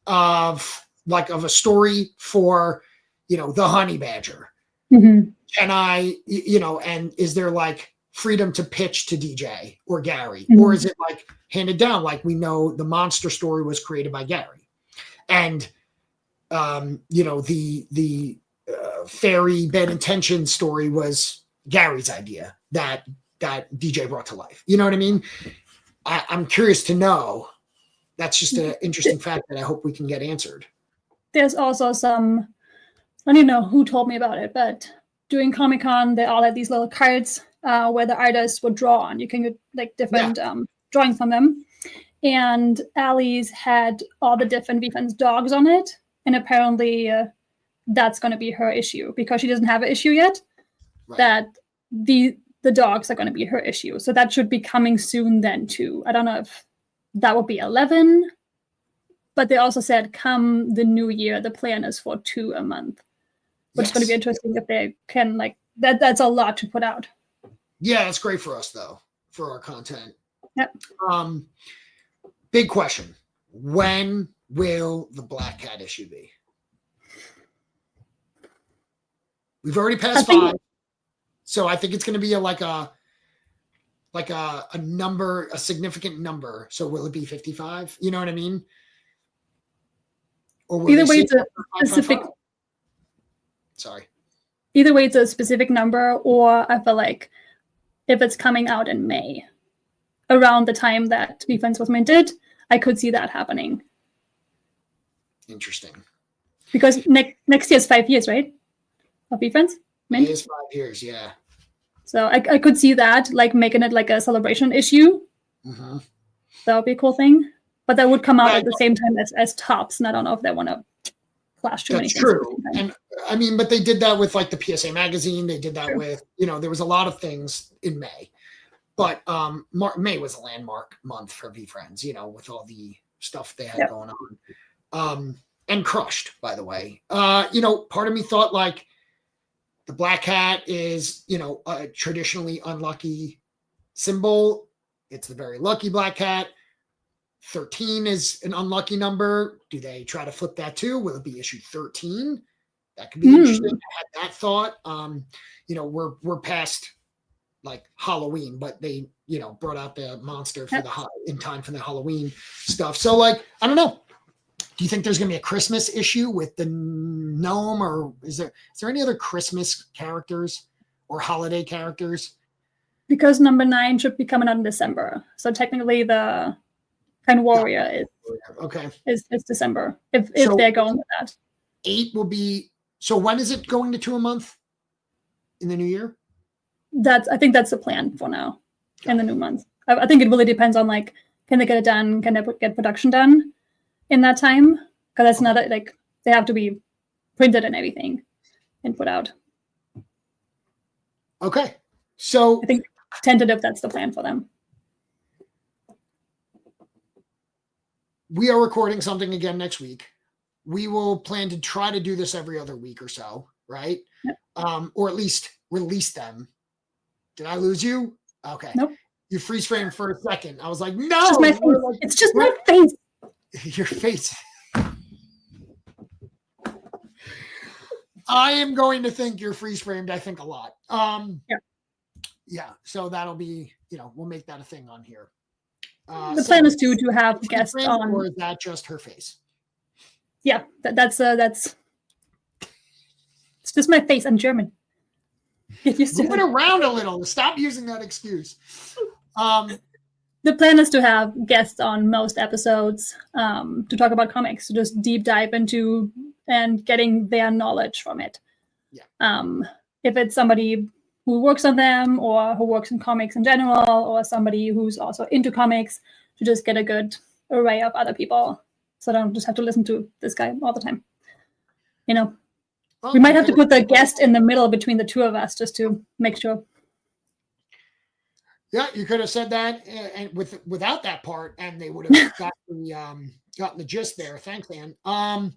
of a story for, you know, the honey badger. Can I, you know, and is there like freedom to pitch to DJ or Gary? Or is it like handed down? Like we know the monster story was created by Gary. And, you know, the fairy bad intention story was Gary's idea that DJ brought to life. You know what I mean? I'm curious to know. That's just an interesting fact that I hope we can get answered. There's also some, I don't even know who told me about it, but during Comic-Con, they all had these little cards where the artists would draw on. You can get like different drawings from them. And Allie's had all the different VeeFriends dogs on it. And apparently that's going to be her issue because she doesn't have an issue yet. Right. That the dogs are going to be her issue. So that should be coming soon then too. I don't know if that would be 11. But they also said, come the new year, the plan is for 2 a month, which is going to be interesting if they can like that. That's a lot to put out. Yeah, it's great for us though, for our content. Yep. Big question: when will the Black Cat issue be? We've already passed 5, so I think it's going to be a number, a significant number. So will it be 55? You know what I mean? Either way, it's a specific. Sorry. Either way, it's a specific number, or I feel like if it's coming out in May, around the time that VeeFriends was minted, I could see that happening. Interesting. Because next year is 5 years, right? Of VeeFriends? It is 5 years, yeah. So I could see that, like making it like a celebration issue. Mm-hmm. That would be a cool thing. But that would come out at the same time as Tops, and I don't know if they want to clash too many things. That's true. And I mean, but they did that with like the PSA magazine. They did that with, there was a lot of things in May. But May was a landmark month for VeeFriends, with all the stuff they had going on. And Crushed, by the way. Part of me thought like the black hat is, a traditionally unlucky symbol. It's the very lucky black hat. 13 is an unlucky number. Do they try to flip that too? Will it be issue 13? That could be interesting. I had that thought. We're past like Halloween, but they, brought out the monster for in time for the Halloween stuff. So like, I don't know. Do you think there's going to be a Christmas issue with the gnome, or is there any other Christmas characters or holiday characters? Because number 9 should be coming out in December. So technically the Kind Warrior is December if they're going with that. 8 will be. So when is it going to 2 a month in the new year? I think that's the plan for now in the new month. I think it really depends on like, can they get it done? Can they get production done in that time? Because that's not like they have to be printed and everything and put out. Okay, so I think tentative that's the plan for them. We are recording something again next week. We will plan to try to do this every other week or so, right? Yep. Or at least release them. Did I lose you? Okay. Nope. You freeze framed for a second. I was like, no. It's just my face. It's just my face. Your face. I am going to think you're freeze framed, I think, a lot. Yeah. So that'll be, we'll make that a thing on here. The plan is to have guests on. Or is that just her face? Yeah, that's it's just my face. I'm German. Get used to it. Move it around a little. Stop using that excuse. The plan is to have guests on most episodes to talk about comics, to just deep dive into and getting their knowledge from it. Yeah. If it's somebody who works on them or who works in comics in general, or somebody who's also into comics, to just get a good array of other people. So I don't just have to listen to this guy all the time. We might have to put the guest in the middle between the two of us just to make sure. Yeah, you could have said that and without that part, and they would have gotten the gist there. Thanks, Anne. I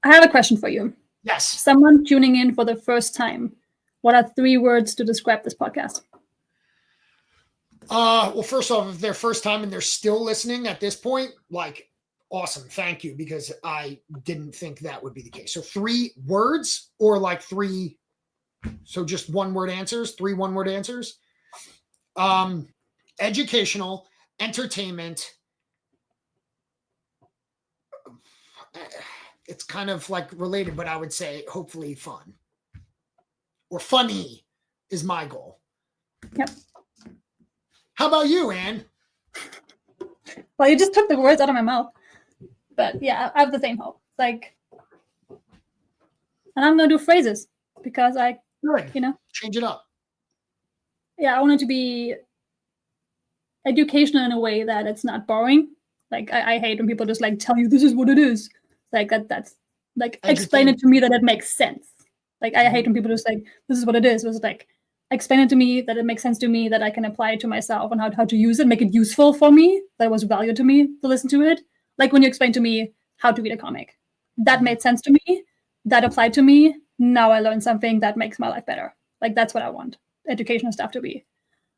have a question for you. Yes. Someone tuning in for the first time. What are 3 words to describe this podcast? Well, first off, if they're first time and they're still listening at this point, like, awesome. Thank you, because I didn't think that would be the case. So 3 words or like 3. So just 1-word answers, 3 1-word answers. Educational, entertainment. It's kind of like related, but I would say hopefully fun. Or funny is my goal. Yep. How about you, Anne? Well, you just took the words out of my mouth. But yeah, I have the same hope. Like, and I'm going to do phrases because Good. Change it up. Yeah, I want it to be educational in a way that it's not boring. Like, I hate when people just like tell you this is what it is. Like that's like explain it to me that it makes sense. Like I hate when people just like this is what it is. It was like explain it to me that it makes sense to me, that I can apply it to myself and how to use it, make it useful for me, that it was value to me to listen to it. Like when you explained to me how to read a comic, that made sense to me, that applied to me. Now I learned something that makes my life better. Like that's what I want educational stuff to be.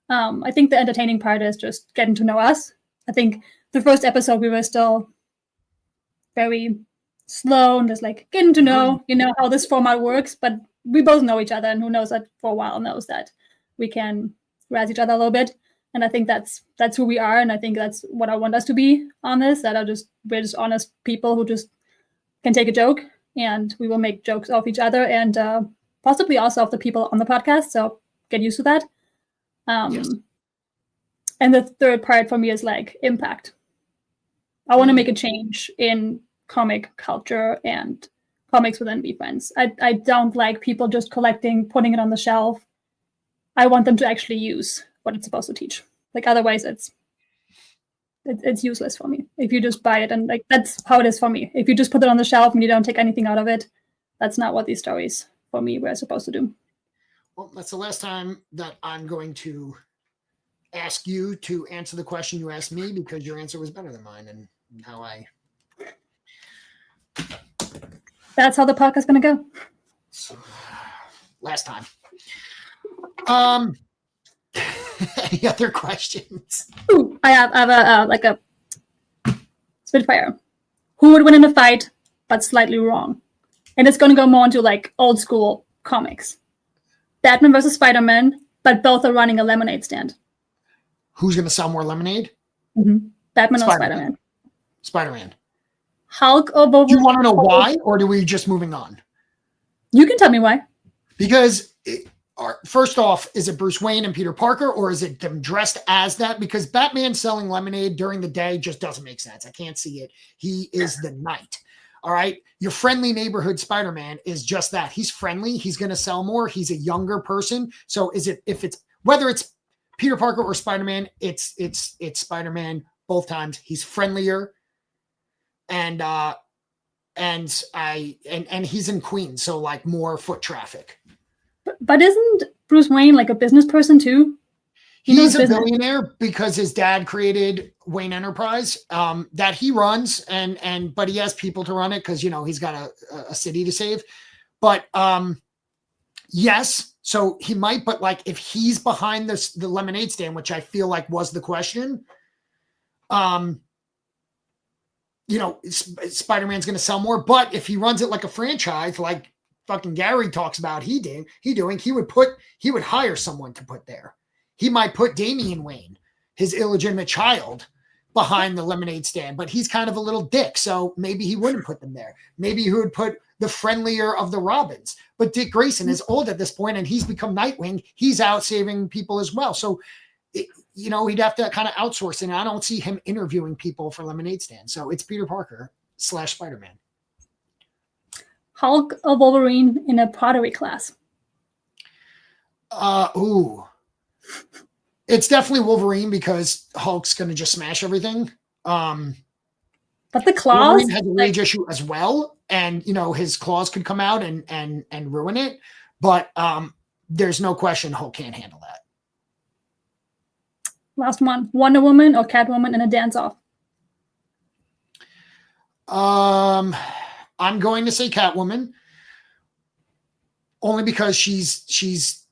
I think the entertaining part is just getting to know us. I think the first episode we were still very slow and just like getting to know, how this format works. But we both know each other, and who knows that for a while knows that we can razz each other a little bit. And I think that's who we are, and I think that's what I want us to be on this. That we're just honest people who just can take a joke, and we will make jokes of each other and possibly also of the people on the podcast. So get used to that. Yes. And the third part for me is like impact. I want to make a change in comic culture and comics within VeeFriends. I don't like people just collecting, putting it on the shelf. I want them to actually use what it's supposed to teach. Like otherwise it's useless for me. If you just buy it, and like that's how it is for me. If you just put it on the shelf and you don't take anything out of it, that's not what these stories for me were supposed to do. Well, that's the last time that I'm going to ask you to answer the question you asked me, because your answer was better than mine, and how I. That's how the podcast is going to go. So, last time. Any other questions? Ooh, I have a Spitfire. Who would win in a fight, but slightly wrong? And it's going to go more into like old school comics. Batman versus Spider-Man, but both are running a lemonade stand. Who's going to sell more lemonade? Mm-hmm. Batman or Spider-Man? Spider-Man. Hulk or Wolverine? Do you want to know why, or do we just moving on? You can tell me why. Because first off, is it Bruce Wayne and Peter Parker, or is it them dressed as that? Because Batman selling lemonade during the day just doesn't make sense. I can't see it. He is the night. All right. Your friendly neighborhood Spider-Man is just that. He's friendly. He's going to sell more. He's a younger person. So whether it's Peter Parker or Spider-Man, it's Spider-Man both times. He's friendlier. And he's in Queens. So like more foot traffic. But isn't Bruce Wayne like a business person too? He's a billionaire because his dad created Wayne Enterprise that he runs, but he has people to run it because he's got a city to save. But yes, so he might. But like if he's behind the lemonade stand, which I feel like was the question, Spider-Man's going to sell more. But if he runs it like a franchise, like fucking Gary talks about, he would hire someone to put there. He might put Damian Wayne, his illegitimate child, behind the lemonade stand, but he's kind of a little dick, so maybe he wouldn't put them there. Maybe he would put the friendlier of the Robins. But Dick Grayson is old at this point, and he's become Nightwing. He's out saving people as well. So, he'd have to kind of outsource, and I don't see him interviewing people for lemonade stand. So it's Peter Parker / Spider-Man. Hulk or Wolverine in a pottery class? It's definitely Wolverine because Hulk's going to just smash everything. But the claws? Wolverine has a rage issue as well. And, his claws could come out and ruin it. But there's no question Hulk can't handle that. Last one. Wonder Woman or Catwoman in a dance-off? I'm going to say Catwoman. Only because she's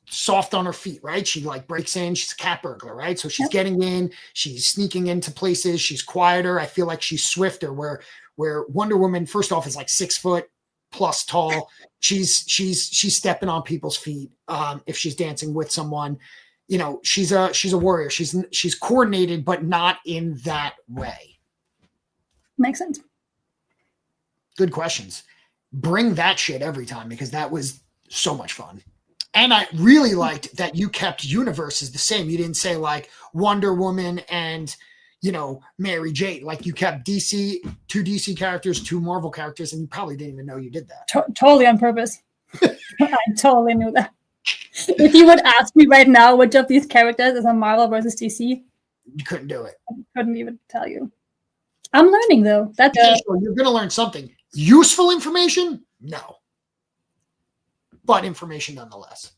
soft on her feet, right? She like breaks in. She's a cat burglar, right? So she's getting in. She's sneaking into places. She's quieter. I feel like she's swifter. Where Wonder Woman, first off, is like 6 foot plus tall. She's stepping on people's feet. If she's dancing with someone, she's a warrior. She's coordinated, but not in that way. Makes sense. Good questions. Bring that shit every time because that was so much fun. And I really liked that you kept universes the same. You didn't say like Wonder Woman and, Mary Jane. Like you kept DC, 2 DC characters, 2 Marvel characters, and you probably didn't even know you did that. Totally on purpose. I totally knew that. If you would ask me right now which of these characters is a Marvel versus DC, you couldn't do it. I couldn't even tell you. I'm learning though. That's you're going to learn something. Useful information? No. But information nonetheless.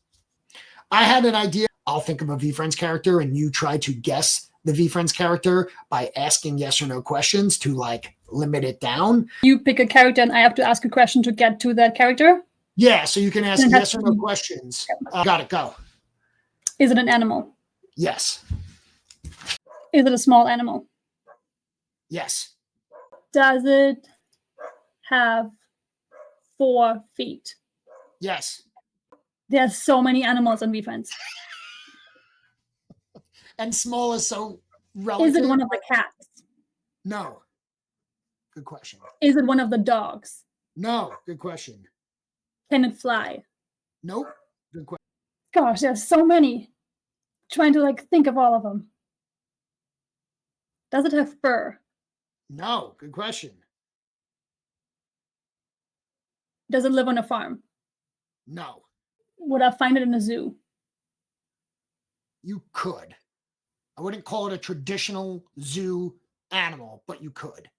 I had an idea. I'll think of a VeeFriends character and you try to guess the VeeFriends character by asking yes or no questions to like limit it down. You pick a character and I have to ask a question to get to that character? Yeah, so you can ask yes or no questions. Got it, go. Is it an animal? Yes. Is it a small animal? Yes. Does it have 4 feet? Yes. There's so many animals on VeeFriends. And small is so relative. Is it one of the cats? No. Good question. Is it one of the dogs? No. Good question. Can it fly? Nope. Good question. Gosh, there's so many. trying to like think of all of them. Does it have fur? No, good question. Does it live on a farm? No. Would I find it in a zoo? You could. I wouldn't call it a traditional zoo animal, but you could.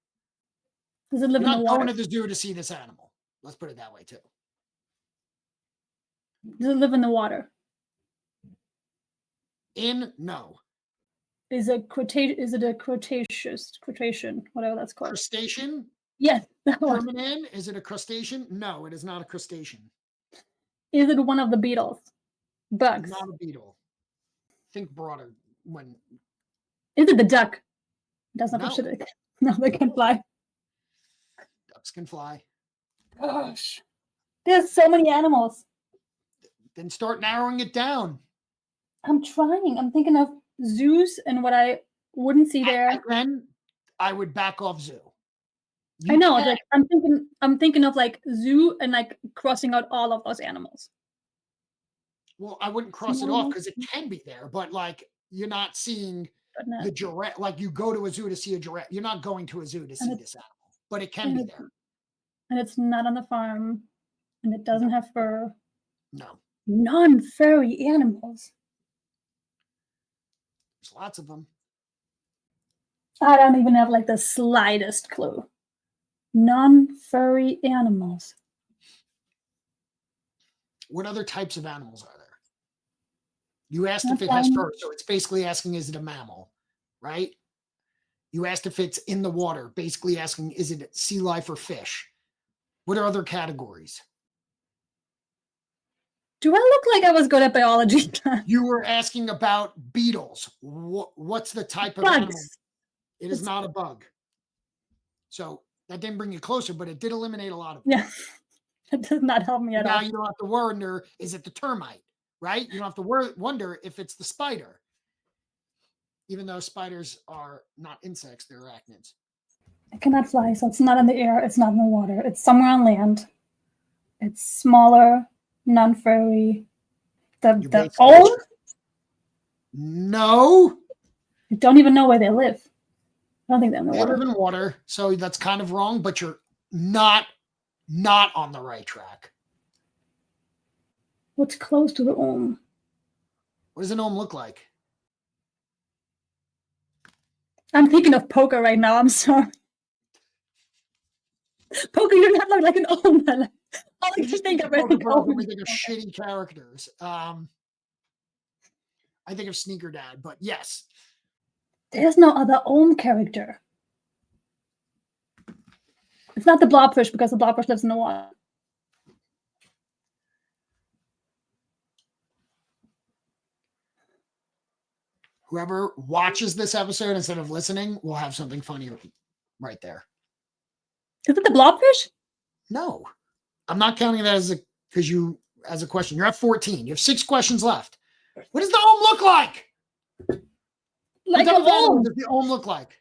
Does it live You're in the not water? going to the zoo to see this animal. Let's put it that way too. Does it live in the water? No. Is it a crustacean, whatever that's called? Crustacean? Yes, that one. Ruminant? Is it a crustacean? No, it is not a crustacean. Is it one of the beetles? Bugs? Not a beetle. Think broader. Is it the duck? That's not No. shit. No, they can fly. Ducks can fly. Gosh, there's so many animals. Then start narrowing it down. I'm trying. I'm thinking of zoos and what I wouldn't see there. And then I would back off zoo. I know. Like I'm thinking of like zoo and like crossing out all of those animals. Well, I wouldn't cross it off because it can be there, but like you're not seeing the giraffe. Like you go to a zoo to see a giraffe. You're not going to a zoo to see this animal, but it can be there. And it's not on the farm, and it doesn't have fur. No. Non-furry animals. There's lots of them. I don't even have like the slightest clue. Non-furry animals. What other types of animals are there? You asked if it has fur, so it's basically asking, is it a mammal, right? You asked if it's in the water, basically asking, is it sea life or fish? What are other categories? Do I look like I was good at biology? You were asking about beetles. What's the type of animal? It is not a bug. So that didn't bring you closer, but it did eliminate a lot of them. Yeah, it does not help me at all. Now you don't have to wonder, is it the termite, right? You don't have to wonder if it's the spider. Even though spiders are not insects, they're arachnids. It cannot fly, so it's not in the air, it's not in the water. It's somewhere on land. It's smaller, non-furry. The old? No. I don't even know where they live. I don't think they're in the water. They live in water, so that's kind of wrong, but you're not on the right track. What's close to the Ohm? What does an Ohm look like? I'm thinking of poker right now. I'm sorry. Poker, you do not look like an Ohm. All I can think of is shitty characters. I think of Sneaker Dad, but yes. There's no other Ohm character. It's not the blobfish because the blobfish lives in the water. Whoever watches this episode instead of listening will have something funny right there. Is it the blobfish? No. I'm not counting that as a question. You're at 14. You have 6 questions left. What does the Ohm look like? Like an Ohm. What does the Ohm look like?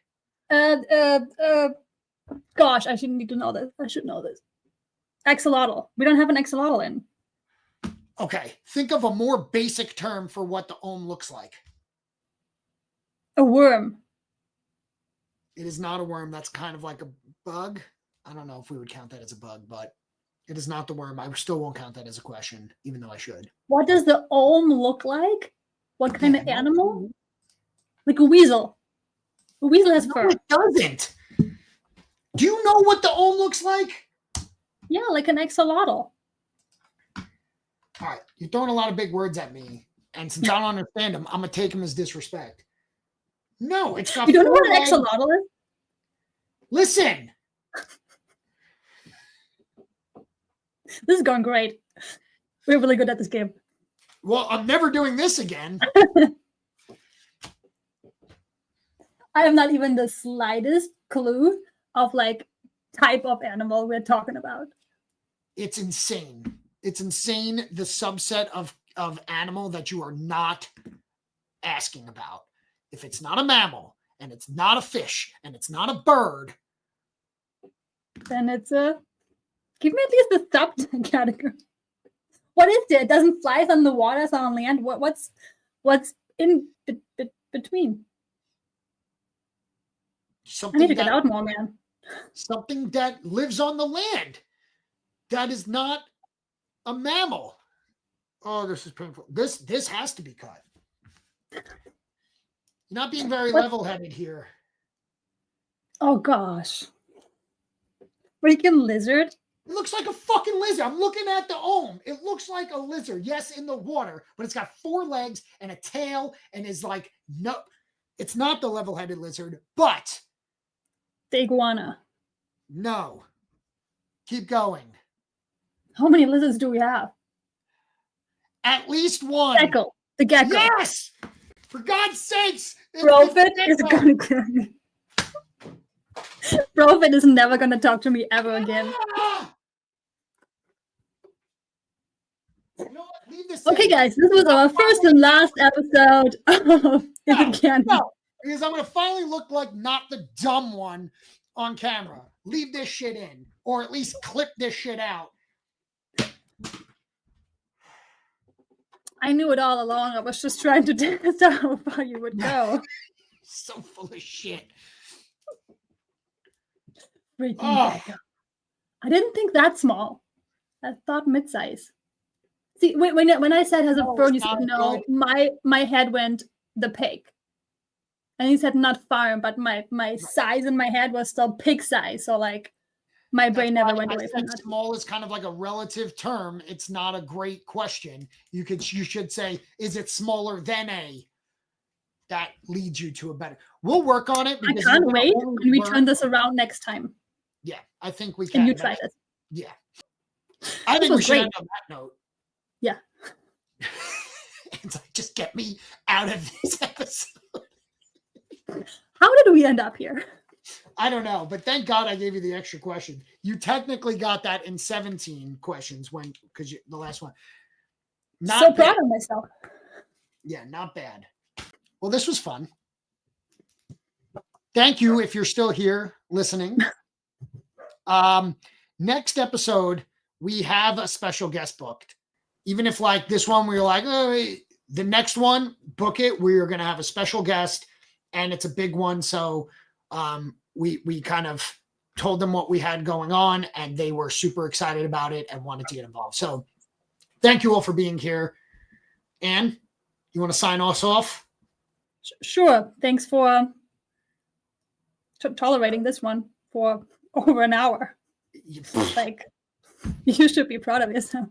Gosh, I shouldn't need to know this. I should know this. Axolotl. We don't have an axolotl in. Okay. Think of a more basic term for what the Ohm looks like. A worm. It is not a worm. That's kind of like a bug. I don't know if we would count that as a bug, but it is not the worm. I still won't count that as a question, even though I should. What does the Ohm look like? What kind of animal? Like a weasel. A weasel has fur. It doesn't. Do you know what the Ohm looks like? Yeah, like an axolotl. All right. You're throwing a lot of big words at me. And since I don't understand them, I'm going to take them as disrespect. No, it's got. You don't know what an axolotl is? Listen. This is going great. We're really good at this game. Well, I'm never doing this again. I have not even the slightest clue of like type of animal we're talking about. It's insane. It's insane the subset of animal that you are not asking about. If it's not a mammal and it's not a fish and it's not a bird, then it's a. Give me at least the subcategory. What is it? It doesn't fly, it's on the water, it's on land. What's in between. Something I need to get out more, man. Something that lives on the land. That is not a mammal. Oh, this is painful. This has to be cut. You're not being very level-headed here. Oh gosh. Freaking lizard. It looks like a fucking lizard. I'm looking at the ohm. It looks like a lizard. Yes, in the water, but it's got 4 legs and a tail and is like, no, it's not the level-headed lizard, but The iguana. no. Keep going. How many lizards do we have? At least one. Gecko. The gecko. Yes! For God's sakes! Profit is gonna Profit is never gonna talk to me ever again. You know what? Leave this Okay, in. guys, this was our first and last episode of Is It Canon? No, because I'm gonna finally look like not the dumb one on camera. Leave this shit in, or at least clip this shit out. I knew it all along. I was just trying to test out how far you would go. So full of shit. Freaking gecko. I didn't think that small. I thought mid-size. See, when I said has a fur, you said no. My head went the pig. And he said not farm, but my size in my head was still pig size. So like my brain never went away from that. Small is kind of like a relative term. It's not a great question. You should say, is it smaller than a? That leads you to a better. We'll work on it. I can't wait when we turn this around next time. Yeah, I think we can. Can you try this? Yeah. I think we should end on that note. Yeah. It's like, just get me out of this episode. How did we end up here? I don't know, but thank God I gave you the extra question. You technically got that in 17 questions because the last one. Not so proud of myself. Yeah, not bad. Well, this was fun. Thank you if you're still here listening. Next episode, we have a special guest booked. Even if like this one, we were like, oh, the next one, book it. We're going to have a special guest and it's a big one. So we kind of told them what we had going on and they were super excited about it and wanted to get involved. So thank you all for being here. Anne, you want to sign us off? Sure. Thanks for tolerating this one for over an hour. Like, you should be proud of yourself.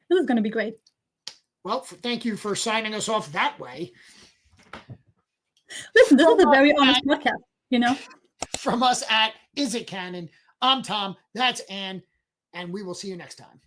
This is going to be great. Well, thank you for signing us off that way. Listen, this is a very honest podcast, you know? From us at Is It Canon, I'm Tom, that's Anne, and we will see you next time.